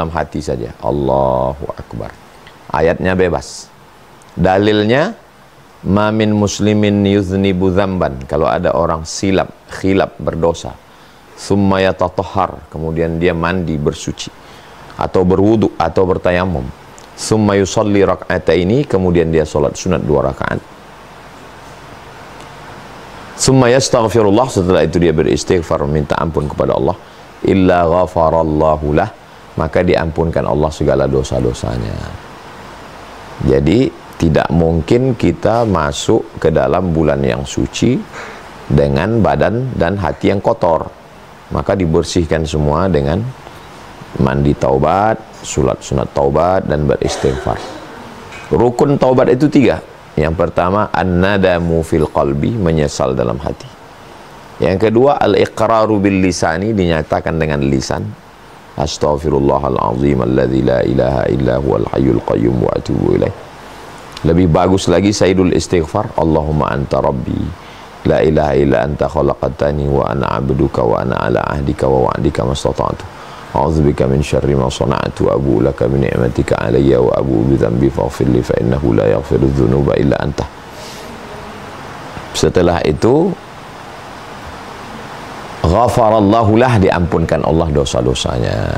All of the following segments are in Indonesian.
dalam hati saja. Allahu Akbar. Ayatnya bebas. Dalilnya, ma min muslimin yuznibu dzamban. Kalau ada orang khilaf berdosa, summa yatatahhar, kemudian dia mandi bersuci atau berwudu atau bertayamum, summa yusalli rak'ataini, kemudian dia salat sunat 2 rakaat, summa yastaghfirullah, setelah itu dia beristighfar minta ampun kepada Allah, illa ghafarallahu lah, maka diampunkan Allah segala dosa-dosanya. Jadi tidak mungkin kita masuk ke dalam bulan yang suci dengan badan dan hati yang kotor. Maka dibersihkan semua dengan mandi taubat, salat sunat taubat, dan beristighfar. Rukun taubat itu 3. Yang pertama, an-nadamu fil qalbi, menyesal dalam hati. Yang kedua, al-iqraru bil lisani, dinyatakan dengan lisan. Astaghfirullahalazim alladzi la ilaha illa huwal hayyul qayyum wa atubu ilaih. Lebih bagus lagi sayyidul istighfar, Allahumma anta rabbi la ilaha illa anta khalaqtani wa ana abduka wa ana ala ahdika wa wa'dika mastata'tu a'udzubika min syarri ma sana'tu abu laka bi ni'matika alayya wa abu bi dhanbi faghfir li fa innahu la yaghfiru dzunuba illa anta. Setelah itu ghafarallahu lah, diampunkan Allah dosa-dosanya.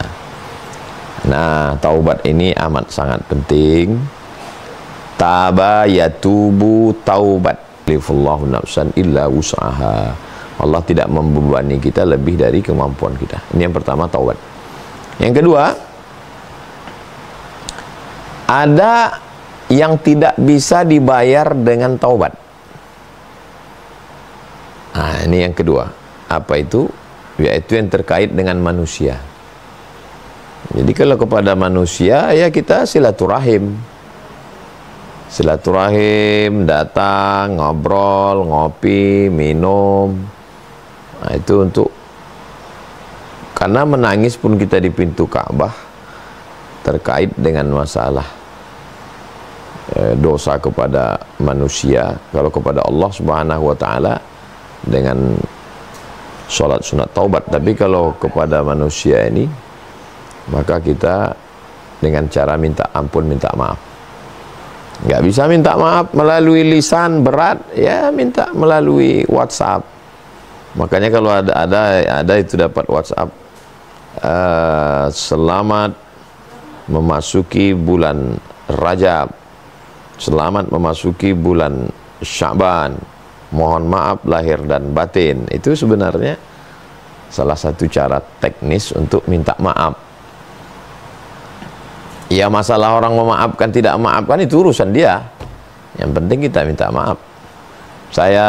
Nah, taubat ini amat sangat penting. Taba yatubu taubat, lifullahu nafsan illa wus'aha. Allah tidak membebani kita lebih dari kemampuan kita. Ini yang pertama, taubat. Yang kedua, ada yang tidak bisa dibayar dengan taubat. Nah, ini yang kedua. Apa itu? Yaitu yang terkait dengan manusia. Jadi kalau kepada manusia, ya kita silaturahim. Silaturahim, datang, ngobrol, ngopi, minum. Nah, itu untuk, karena menangis pun kita di pintu Ka'bah terkait dengan masalah dosa kepada manusia. Kalau kepada Allah Subhanahu wa ta'ala dengan sholat sunat taubat, tapi kalau kepada manusia ini maka kita dengan cara minta ampun, minta maaf. Nggak bisa minta maaf melalui lisan, berat, ya minta melalui WhatsApp. Makanya kalau ada itu dapat WhatsApp, selamat memasuki bulan Rajab, selamat memasuki bulan Sya'ban, mohon maaf lahir dan batin. Itu sebenarnya salah satu cara teknis untuk minta maaf. Ya, masalah orang memaafkan tidak memaafkan itu urusan dia. Yang penting kita minta maaf. Saya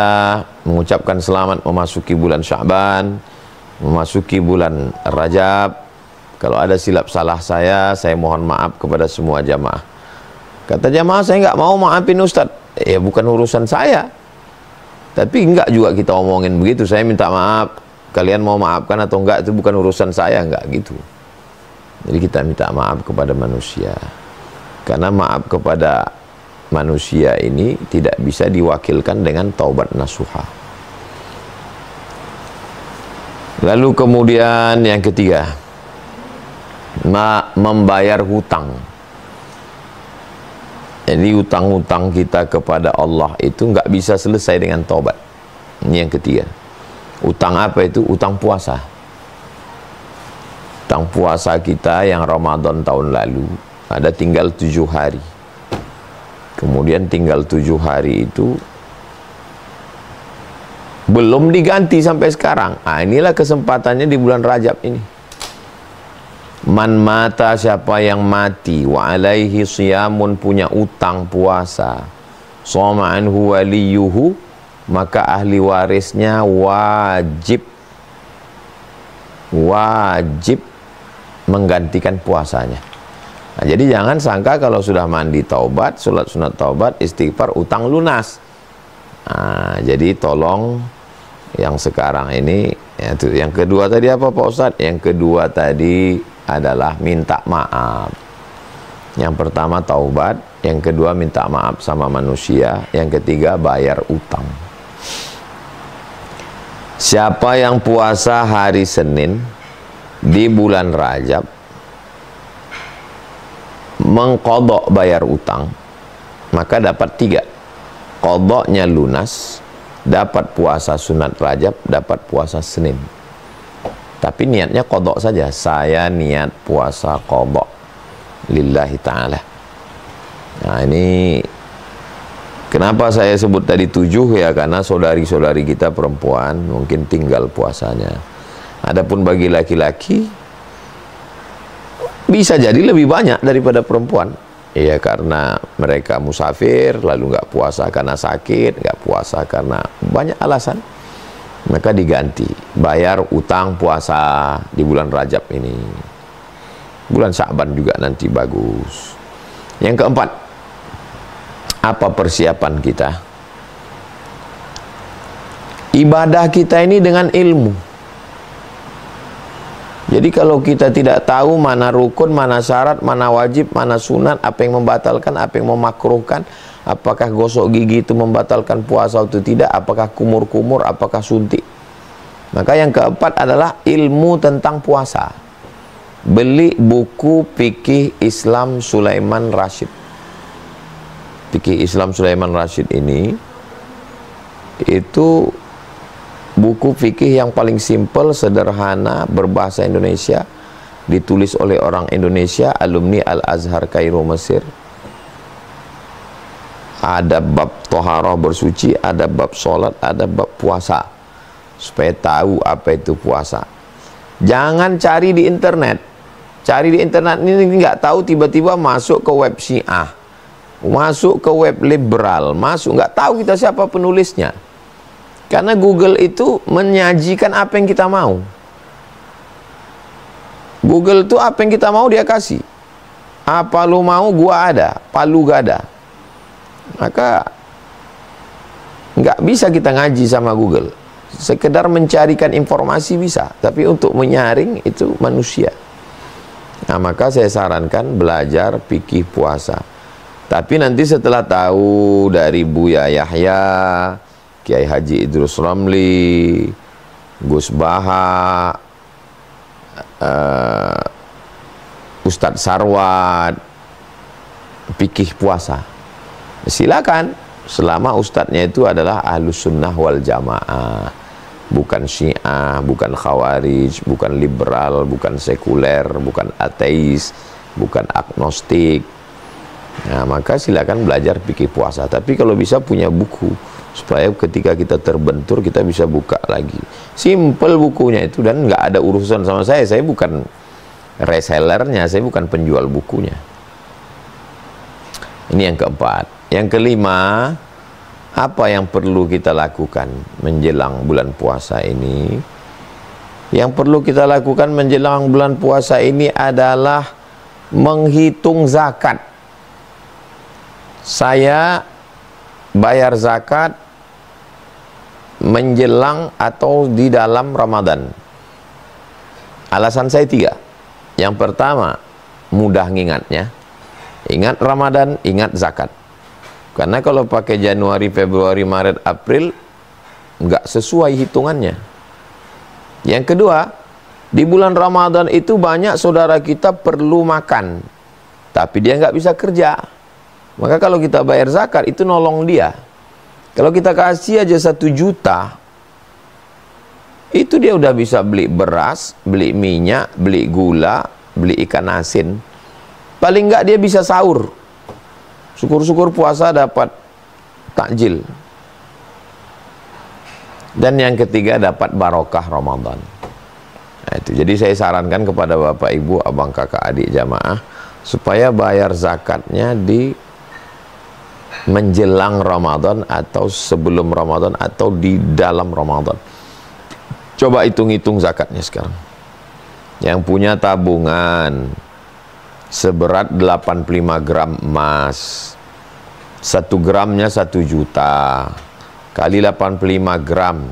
mengucapkan selamat memasuki bulan Sya'ban, memasuki bulan Rajab. Kalau ada silap salah saya mohon maaf kepada semua jamaah. Kata jamaah, saya nggak mau maafin Ustadz. Ya bukan urusan saya. Tapi enggak juga kita omongin begitu. Saya minta maaf, kalian mau maafkan atau enggak itu bukan urusan saya, enggak gitu. Jadi kita minta maaf kepada manusia. Karena maaf kepada manusia ini tidak bisa diwakilkan dengan taubat nasuha. Lalu kemudian yang ketiga, membayar hutang. Jadi hutang-hutang kita kepada Allah itu nggak bisa selesai dengan taubat. Ini yang ketiga. Utang apa itu? Utang puasa. Utang puasa kita yang Ramadan tahun lalu ada tinggal 7 hari. Kemudian tinggal 7 hari itu belum diganti sampai sekarang. Nah, inilah kesempatannya di bulan Rajab ini. Man mata, siapa yang mati, wa alaihi siyamun, punya utang puasa, shoma anhu waliyuhu, maka ahli warisnya wajib menggantikan puasanya. Nah, jadi jangan sangka kalau sudah mandi taubat, sholat sunat taubat, istighfar, utang lunas. Nah, jadi tolong yang sekarang ini, ya, yang kedua tadi apa Pak Ustadz? Yang kedua tadi adalah minta maaf. Yang pertama taubat, yang kedua minta maaf sama manusia, yang ketiga bayar utang. Siapa yang puasa hari Senin di bulan Rajab, mengqadha bayar utang, maka dapat 3. Qadhanya lunas, dapat puasa sunat Rajab, dapat puasa Senin. Tapi niatnya qadha saja. Saya niat puasa qadha lillahi ta'ala. Nah, ini kenapa saya sebut tadi 7 ya, karena saudari-saudari kita perempuan mungkin tinggal puasanya. Adapun bagi laki-laki bisa jadi lebih banyak daripada perempuan. Ya, karena mereka musafir, lalu nggak puasa karena sakit, nggak puasa karena banyak alasan. Maka diganti, bayar utang puasa di bulan Rajab ini. Bulan Sya'ban juga nanti bagus. Yang keempat, apa persiapan kita? Ibadah kita ini dengan ilmu. Jadi kalau kita tidak tahu mana rukun, mana syarat, mana wajib, mana sunat, apa yang membatalkan, apa yang memakruhkan, apakah gosok gigi itu membatalkan puasa atau tidak, apakah kumur-kumur, apakah suntik. Maka yang keempat adalah ilmu tentang puasa. Beli buku Fikih Islam Sulaiman Rasyid. Fikih Islam Sulaiman Rasyid ini itu buku fikih yang paling simpel, sederhana, berbahasa Indonesia, ditulis oleh orang Indonesia, alumni Al-Azhar Kairo Mesir. Ada bab toharah bersuci, ada bab sholat, ada bab puasa, supaya tahu apa itu puasa. Jangan cari di internet. Cari di internet ini nggak tahu, tiba-tiba masuk ke web Syiah, masuk ke web liberal, masuk, nggak tahu kita siapa penulisnya. Karena Google itu menyajikan apa yang kita mau. Google itu apa yang kita mau dia kasih. Apa lu mau gua ada, palu gak ada. Maka nggak bisa kita ngaji sama Google. Sekedar mencarikan informasi bisa, tapi untuk menyaring itu manusia. Nah, maka saya sarankan belajar fikih puasa. Tapi nanti setelah tahu dari Buya Yahya, Kiai Haji Idrus Ramli, Gus Baha, Ustadz Sarwad, fikih puasa, silakan, selama ustadznya itu adalah Ahlus Sunnah wal Jamaah, bukan Syiah, bukan Khawarij, bukan liberal, bukan sekuler, bukan ateis, bukan agnostik. Nah, maka silakan belajar fikih puasa. Tapi kalau bisa punya buku, supaya ketika kita terbentur kita bisa buka lagi. Simple bukunya itu, dan nggak ada urusan sama saya. Saya bukan resellernya, saya bukan penjual bukunya. Ini yang keempat. Yang kelima, apa yang perlu kita lakukan menjelang bulan puasa ini? Yang perlu kita lakukan menjelang bulan puasa ini adalah menghitung zakat. Saya bayar zakat menjelang atau di dalam Ramadan. Alasan saya 3. Yang pertama, mudah ngingatnya. Ingat Ramadan, ingat zakat. Karena kalau pakai Januari, Februari, Maret, April, nggak sesuai hitungannya. Yang kedua, di bulan Ramadan itu banyak saudara kita perlu makan, tapi dia nggak bisa kerja. Maka kalau kita bayar zakat, itu nolong dia. Kalau kita kasih aja 1 juta, itu dia udah bisa beli beras, beli minyak, beli gula, beli ikan asin. Paling nggak dia bisa sahur. Syukur-syukur puasa dapat takjil. Dan yang ketiga, dapat barokah Ramadan. Nah, itu. Jadi saya sarankan kepada Bapak Ibu, abang kakak adik jamaah, supaya bayar zakatnya di menjelang Ramadan atau sebelum Ramadan atau di dalam Ramadan. Coba hitung-hitung zakatnya sekarang. Yang punya tabungan seberat 85 gram emas, 1 gramnya 1 juta, kali 85 gram,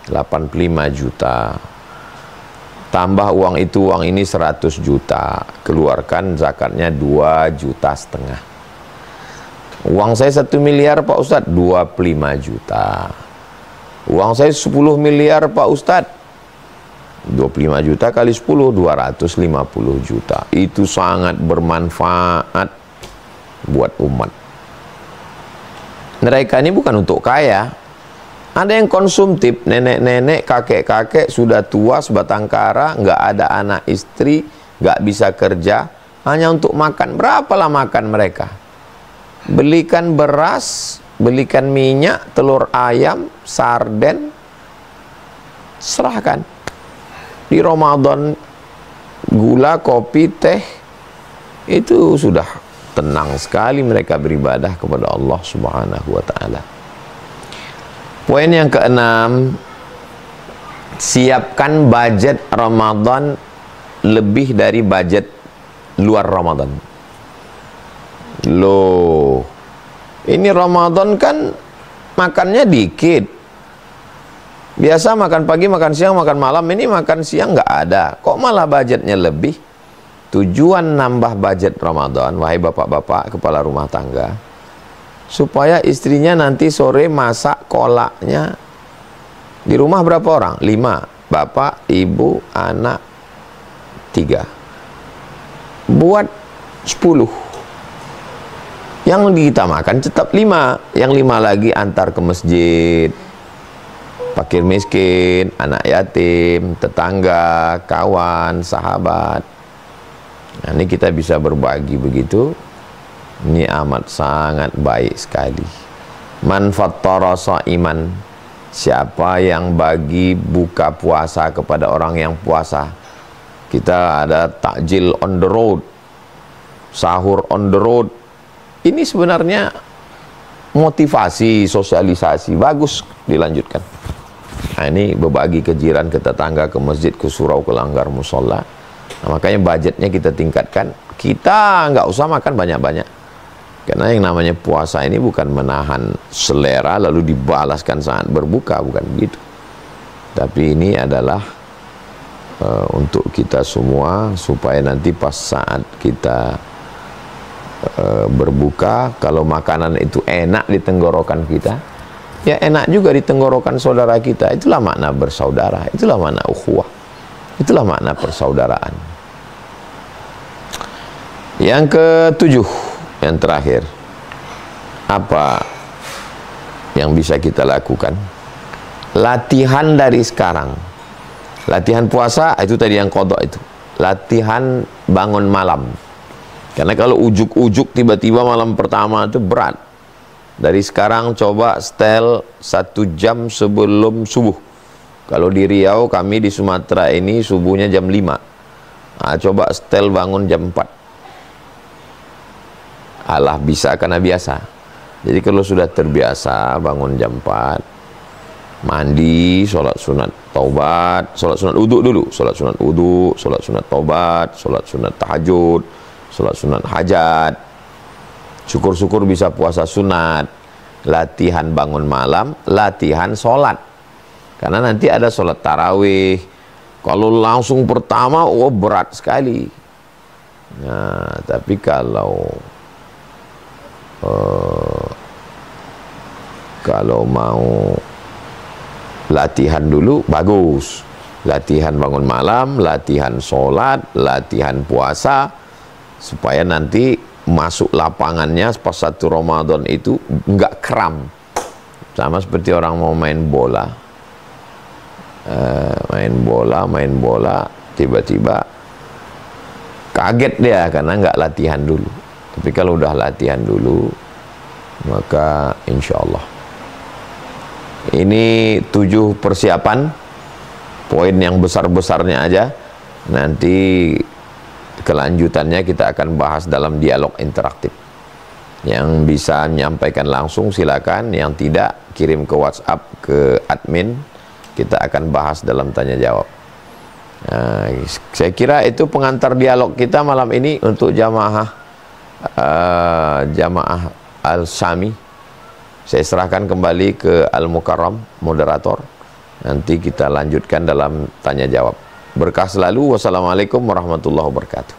85 juta. Tambah uang itu, uang ini 100 juta. Keluarkan zakatnya 2,5 juta. Uang saya 1 miliar Pak Ustadz, 25 juta. Uang saya 10 miliar Pak Ustadz, 25 juta kali 10, 250 juta. Itu sangat bermanfaat buat umat. Mereka ini bukan untuk kaya. Ada yang konsumtif, nenek-nenek, kakek-kakek, sudah tua, sebatang kara, nggak ada anak istri, nggak bisa kerja, hanya untuk makan. Berapalah makan mereka? Belikan beras, belikan minyak, telur ayam, sarden, serahkan. Di Ramadan, gula, kopi, teh, itu sudah tenang sekali mereka beribadah kepada Allah Subhanahu wa ta'ala. Poin yang keenam, siapkan budget Ramadan lebih dari budget luar Ramadan. Loh, ini Ramadan kan makannya dikit. Biasa makan pagi, makan siang, makan malam. Ini makan siang nggak ada. Kok malah budgetnya lebih? Tujuan nambah budget Ramadan, wahai bapak-bapak kepala rumah tangga, supaya istrinya nanti sore masak kolaknya. Di rumah berapa orang? 5. Bapak, ibu, anak 3. Buat 10. Yang kita makan tetap 5. Yang 5 lagi antar ke masjid. Fakir miskin, anak yatim, tetangga, kawan, sahabat. Nah, ini kita bisa berbagi begitu. Ini amat sangat baik sekali. Man fattara sha'iman, siapa yang bagi buka puasa kepada orang yang puasa. Kita ada takjil on the road, sahur on the road. Ini sebenarnya motivasi, sosialisasi, bagus dilanjutkan. Nah, ini berbagi ke jiran, ke tetangga, ke masjid, ke surau, ke langgar musola. Nah, makanya budgetnya kita tingkatkan. Kita nggak usah makan banyak-banyak. Karena yang namanya puasa ini bukan menahan selera lalu dibalaskan saat berbuka, bukan begitu. Tapi ini adalah untuk kita semua, supaya nanti pas saat kita berbuka, kalau makanan itu enak di tenggorokan kita, ya enak juga di tenggorokan saudara kita. Itulah makna bersaudara, itulah makna ukhuwah, itulah makna persaudaraan. Yang ke-7, yang terakhir, apa yang bisa kita lakukan? Latihan dari sekarang. Latihan puasa itu tadi yang qadha itu. Latihan bangun malam. Karena kalau ujuk-ujuk tiba-tiba malam pertama itu berat. Dari sekarang coba setel 1 jam sebelum subuh. Kalau di Riau, kami di Sumatera ini subuhnya jam 5. Nah, coba setel bangun jam 4. Alah, bisa karena biasa. Jadi kalau sudah terbiasa bangun jam 4, mandi, sholat sunat taubat, sholat sunat wudu dulu, sholat sunat wudu, sholat sunat taubat, sholat sunat tahajud, sholat sunat hajat, syukur-syukur bisa puasa sunat, latihan bangun malam, latihan sholat. Karena nanti ada sholat tarawih. Kalau langsung pertama, oh berat sekali. Nah, tapi kalau mau latihan dulu, bagus. Latihan bangun malam, latihan sholat, latihan puasa, supaya nanti masuk lapangannya pas 1 Ramadan itu nggak kram. Sama seperti orang mau main bola. Main bola, tiba-tiba kaget dia karena nggak latihan dulu. Tapi kalau udah latihan dulu, maka insya Allah. Ini 7 persiapan, poin yang besar-besarnya aja. Nanti kelanjutannya kita akan bahas dalam dialog interaktif. Yang bisa menyampaikan langsung silakan, yang tidak kirim ke WhatsApp ke admin. Kita akan bahas dalam tanya jawab. Nah, saya kira itu pengantar dialog kita malam ini untuk jamaah Al-Syami. Saya serahkan kembali ke Al-Mukarram, moderator. Nanti kita lanjutkan dalam tanya jawab. Berkah selalu. Wassalamualaikum warahmatullahi wabarakatuh.